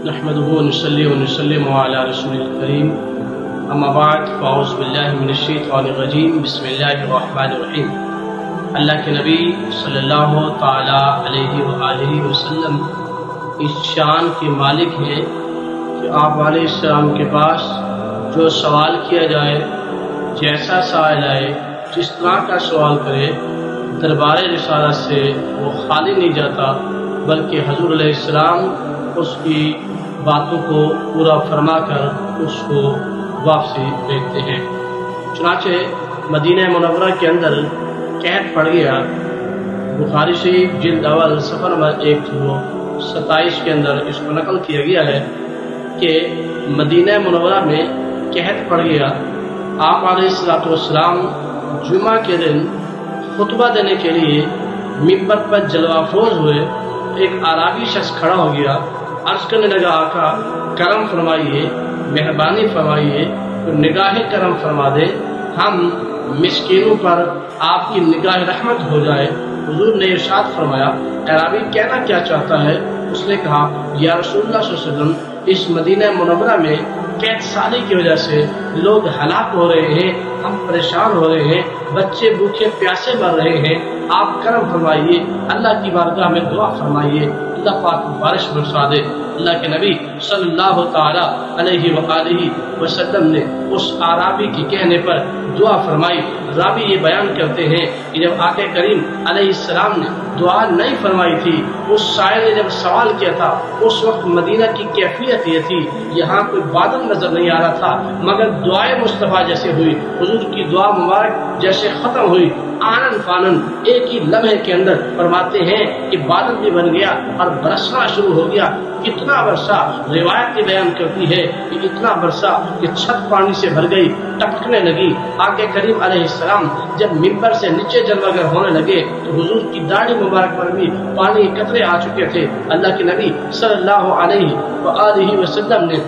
نحمده ونصلي ونسلم على رسول الكريم اما بعد فاعوذ باللہ من الشیطان الرجیم بسم اللہ الرحمن الرحیم۔ اللہ کے نبی صلی اللہ تعالی علیہ وآلہ وسلم اس شان کے مالک ہیں کہ آپ علیہ السلام کے پاس جو سوال کیا جائے، جیسا سائل آئے، جس طرح کا سوال کرے، دربار رسالت سے وہ خالی نہیں جاتا، بلکہ حضور علیہ السلام اس کی باتوں کو پورا فرما کر اس کو واپسی بھیجتے ہیں۔ چنانچہ مدینہ منورہ کے اندر قحط پڑ گیا۔ بخاری شریف جلد اول صفحہ نمبر 127 کے اندر اس کو نقل کیا گیا ہے کہ مدینہ منورہ میں قحط پڑ گیا۔ آپ علیہ السلام جمعہ کے دن خطبہ دینے کے لیے ممبر پر جلوہ افروز ہوئے۔ ایک اعرابی شخص کھڑا ہو گیا، عرض کرنے لگا، آقا کرم فرمائیے، مہربانی فرمائیے، نگاہ کرم فرما دے، ہم مسکینوں پر آپ کی نگاہ رحمت ہو جائے۔ حضور نے ارشاد فرمایا، اعرابی کہنا کیا چاہتا ہے؟ اس نے کہا، یا رسول اللہ صلی اللہ علیہ وسلم، اس مدینہ منورہ میں قحط سالی کی وجہ سے لوگ ہلاک ہو رہے ہیں، ہم پریشان ہو رہے ہیں، بچے بھوکے پیاسے مر رہے ہیں، آپ کرم فرمائیے، اللہ کی بارگاہ میں دعا فرمائیے، اللہ پاک بارش برسا دے۔ اللہ کے نبی صلی اللہ تعالی علیہ وآلہ وسلم نے اس اعرابی کے کہنے پر دعا فرمائی۔ راوی یہ بیان کرتے ہیں کہ جب آقا کریم علیہ السلام نے دعا نہیں فرمائی تھی، اس سائل نے جب سوال کیا تھا، اس وقت مدینہ کی کیفیت یہ تھی، یہاں کوئی بادل نظر نہیں آ رہا تھا، مگر دعائے مصطفیٰ جیسے ہوئی، حضور کی دعا مبارک جیسے ختم ہوئی، آنن فانن ایک ہی لمحے کے اندر فرماتے ہیں کہ بادل بھی بن گیا اور برسنا شروع ہو گیا۔ کتنا برسا؟ روایت بیان کرتی ہے کہ اتنا برسا کہ چھت پانی سے بھر گئی، ٹپکنے لگی۔ آقا کریم علیہ السلام جب ممبر سے نیچے جلوگر ہونے لگے تو حضور کی داڑھی مبارک پر بھی پانی قطرے آ چکے تھے۔ اللہ کے نبی صلی اللہ علیہ وآلہ وسلم نے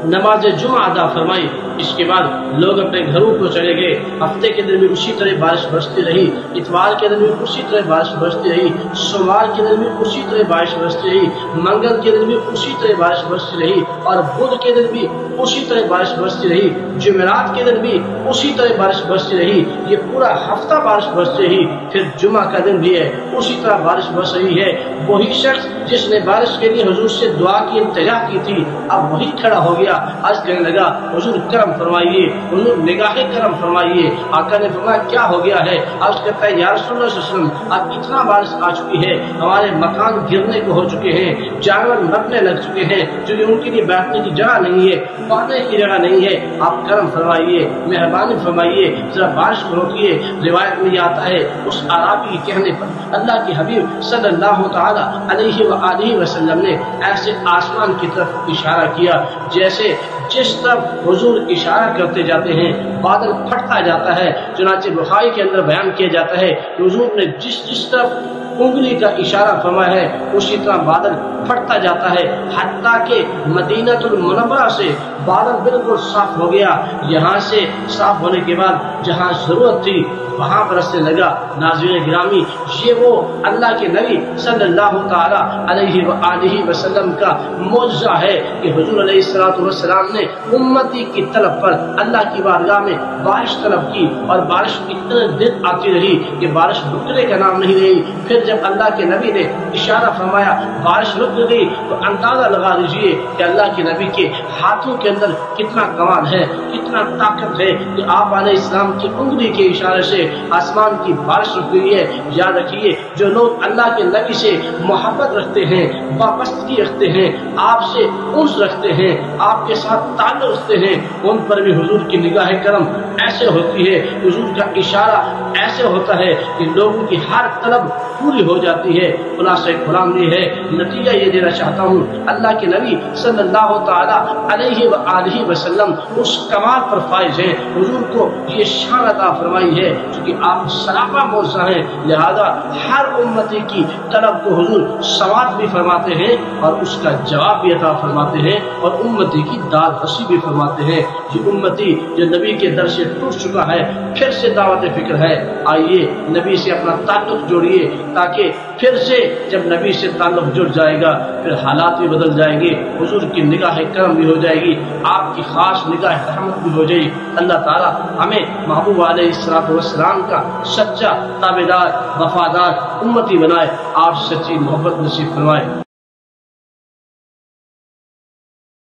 نماز جمعہ ادا فرمائی۔ اس کے بعد لوگ اپنے گھروں کو چلے گئے۔ ہفتے کے دن بھی اسی طرح بارش برستی رہی، اتوار کے دن بھی اسی طرح بارش برستی رہی، سوموار کے دن بھی اسی طرح بارش برستی رہی، منگل کے دن بھی اسی طرح بارش برستی رہی، اور بدھ کے دن بھی اسی طرح بارش برستی رہی، جمعرات کے دن بھی اسی طرح بارش برستی رہی۔ یہ پورا ہفتہ بارش برستی رہی۔ پھر جمعہ کا دن بھی ہے، اسی طرح بارش برس رہی ہے۔ وہی شخص جس نے بارش کے لیے حضور سے دعا کی التجا کی تھی، اب وہی کھڑا ہو گیا، عرض کرنے لگا، حضور کرم فرمائیے، حضور نگاہ کرم فرمائیے۔ آقا نے فرمایا، کیا ہو گیا ہے؟ عرض کرتا ہے، یا رسول اللہ صلی اللہ علیہ وسلم، اب اتنا بارش آ چکی ہے، ہمارے مکان گرنے کو ہو چکے ہیں، جانور مرنے لگ چکے ہیں، کیونکہ ان کے لیے بیٹھنے کی جگہ نہیں ہے، پانے کی جگہ نہیں ہے، آپ کرم فرمائیے، مہربانی فرمائیے، ذرا بارش کو روکیے۔ روایت میں یہ آتا ہے، اس اعرابی کے کہنے پر اللہ کے حبیب صلی اللہ تعالی علیہ وآلہ وسلم نے ایسے آسمان کی طرف اشارہ کیا جیسے جس طرف حضور اشارہ کرتے جاتے ہیں بادل پھٹتا جاتا ہے۔ چنانچہ بخاری کے اندر بیان کیا جاتا ہے کہ حضور نے جس طرف انگلی کا اشارہ فرمایا ہے اسی طرح بادل پھٹتا جاتا ہے، حتیٰ کہ مدینہ المنورہ سے بادل بالکل صاف ہو گیا۔ یہاں سے صاف ہونے کے بعد جہاں ضرورت تھی وہاں برسنے لگا۔ ناظرین گرامی، یہ وہ اللہ کے نبی صلی اللہ تعالی علیہ وآلہ وسلم کا معجزہ ہے کہ حضور علیہ السلام نے امتی کی طلب پر اللہ کی بارگاہ میں بارش طلب کی، اور بارش اتنے دن آتی رہی کہ بارش رکنے کا نام نہیں رہی۔ پھر جب اللہ کے نبی نے اشارہ فرمایا بارش رک گئی تو اندازہ لگا لیجیے کہ اللہ کے نبی کے ہاتھوں کے اندر کتنا کمال ہے، کتنا طاقت ہے کہ آپ علیہ السلام کی انگلی کے اشارے سے آسمان کی بارش رک گئی ہے۔ یاد رکھیے، جو لوگ اللہ کے نبی سے محبت رکھتے ہیں، وابستگی رکھتے ہیں، آپ سے انس رکھتے ہیں، آپ کے ساتھ تعلق رکھتے ہیں، ان پر بھی حضور کی نگاہ کرم ایسے ہوتی ہے، حضور کا اشارہ ایسے ہوتا ہے کہ لوگوں کی ہر طلب پوری ہو جاتی ہے۔ خلاصہ کلام یہ ہے، نتیجہ یہ دینا چاہتا ہوں، اللہ کے نبی صلی اللہ تعالی علیہ وآلہ وسلم اس کمال آپ پر فائز ہیں، حضور کو یہ شان عطا فرمائی ہے چونکہ آپ سراپا موسیٰ ہیں، لہذا ہر امتی کی طلب کو حضور سماعت بھی فرماتے ہیں اور اس کا جواب بھی عطا فرماتے ہیں اور امتی کی داد رسی بھی فرماتے ہیں۔ یہ امتی جو نبی کے در سے ٹوٹ چکا ہے پھر سے دعوت فکر ہے، آئیے نبی سے اپنا تعلق جوڑیے تاکہ پھر سے جب نبی سے تعلق جڑ جائے گا پھر حالات بھی بدل جائیں گے، حضور کی نگاہ کرم بھی ہو جائے گی، آپ کی خاص نگاہ رحمت بھی ہو جائے گی۔ اللہ تعالی ہمیں محبوب علیہ الصلوۃ والسلام کا سچا تابعدار وفادار امتی بنائے، آپ سچی محبت نصیب فرمائے۔